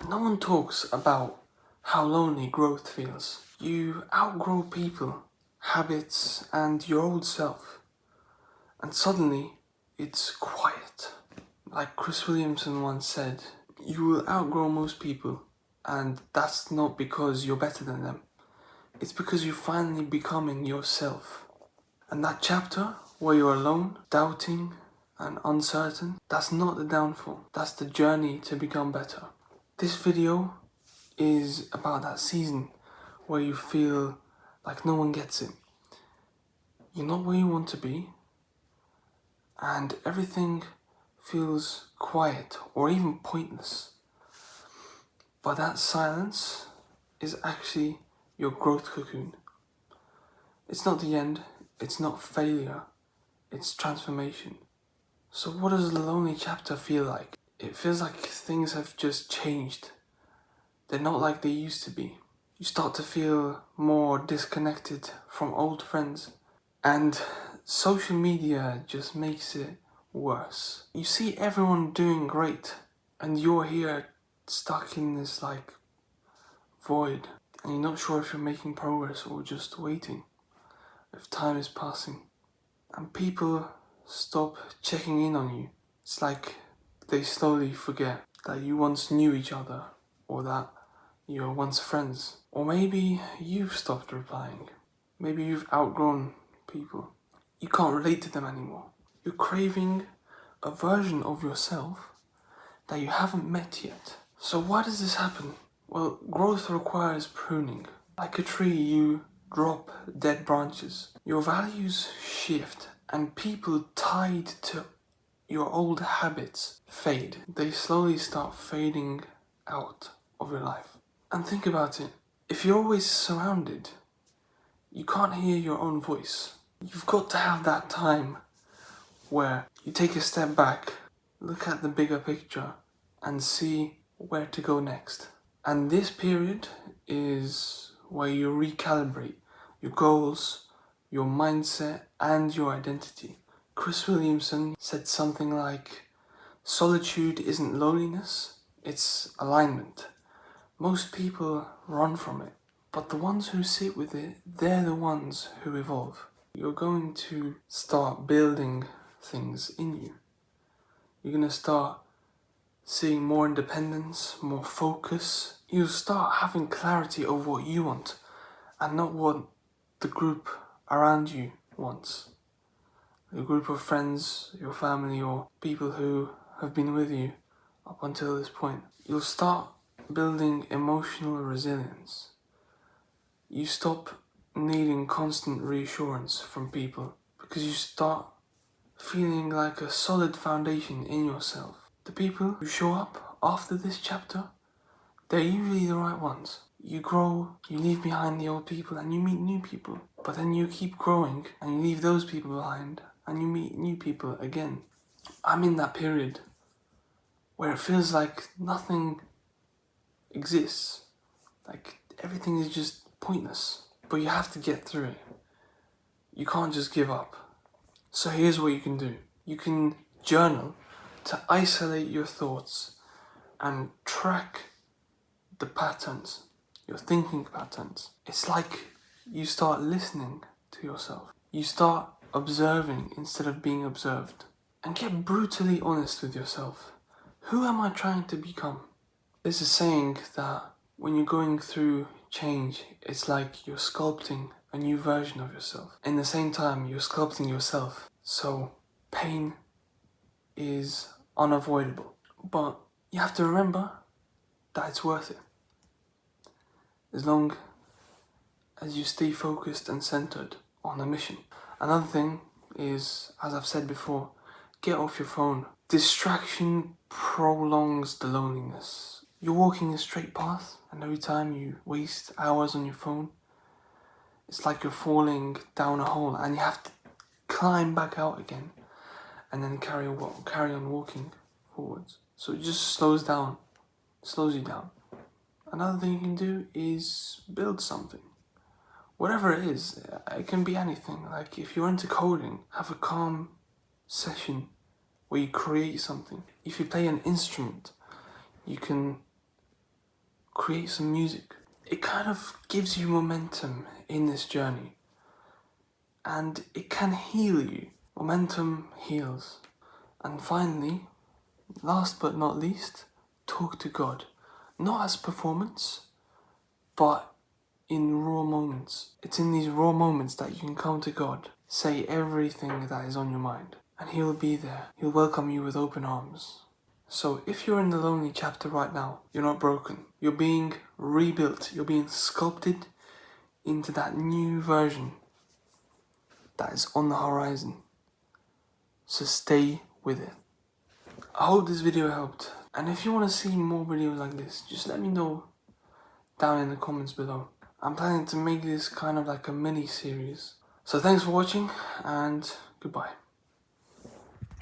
No one talks about how lonely growth feels. You outgrow people, habits, and your old self, and suddenly it's quiet. Like Chris Williamson once said, you will outgrow most people, and that's not because you're better than them. It's because you're finally becoming yourself. And that chapter where you're alone, doubting, and uncertain, that's not the downfall. That's the journey to become better. This video is about that season where you feel like no one gets it. You're not where you want to be, and everything feels quiet or even pointless. But that silence is actually your growth cocoon. It's not the end, it's not failure, it's transformation. So what does the lonely chapter feel like? It feels like things have just changed. They're not like they used to be. You start to feel more disconnected from old friends, and social media just makes it worse. You see everyone doing great, and you're here stuck in this void, and you're not sure if you're making progress or just waiting, if time is passing. And people stop checking in on you. It's like they slowly forget that you once knew each other, or that you were once friends. Or maybe you've stopped replying. Maybe you've outgrown people. You can't relate to them anymore. You're craving a version of yourself that you haven't met yet. So why does this happen? Well, growth requires pruning. Like a tree, you drop dead branches. Your values shift, and people tied to your old habits fade. They slowly start fading out of your life. And think about it. If you're always surrounded, you can't hear your own voice. You've got to have that time where you take a step back, look at the bigger picture, and see where to go next. And this period is where you recalibrate your goals, your mindset, and your identity. Chris Williamson said something like, solitude isn't loneliness, it's alignment. Most people run from it, but the ones who sit with it, they're the ones who evolve. You're going to start building things in you. You're going to start seeing more independence, more focus. You'll start having clarity of what you want and not what the group around you wants. Your group of friends, your family, or people who have been with you up until this point. You'll start building emotional resilience. You stop needing constant reassurance from people because you start feeling like a solid foundation in yourself. The people who show up after this chapter, they're usually the right ones. You grow, you leave behind the old people and you meet new people. But then you keep growing and you leave those people behind and you meet new people again. I'm in that period where it feels like nothing exists. Like everything is just pointless. But you have to get through it. You can't just give up. So here's what you can do. You can journal to isolate your thoughts and track the patterns, your thinking patterns. It's like you start listening to yourself. You start observing instead of being observed. And get brutally honest with yourself. Who am I trying to become? There's a saying that when you're going through change, it's like you're sculpting a new version of yourself. In the same time, you're sculpting yourself. So pain is unavoidable. But you have to remember that it's worth it. As long as you stay focused and centered on a mission. Another thing is, as I've said before, get off your phone. Distraction prolongs the loneliness. You're walking a straight path, and every time you waste hours on your phone, it's like you're falling down a hole and you have to climb back out again and then carry on walking forwards. So it just slows you down. Another thing you can do is build something. Whatever it is, it can be anything. Like if you're into coding, have a calm session where you create something. If you play an instrument, you can create some music. It kind of gives you momentum in this journey. And it can heal you. Momentum heals. And finally, last but not least, talk to God. Not as performance, but in raw moments. It's in these raw moments that you can come to God, say everything that is on your mind, and He'll be there. He'll welcome you with open arms. So if you're in the lonely chapter right now, you're not broken. You're being rebuilt. You're being sculpted into that new version that is on the horizon. So stay with it. I hope this video helped. And if you want to see more videos like this, just let me know down in the comments below. I'm planning to make this kind of like a mini series. So thanks for watching and goodbye.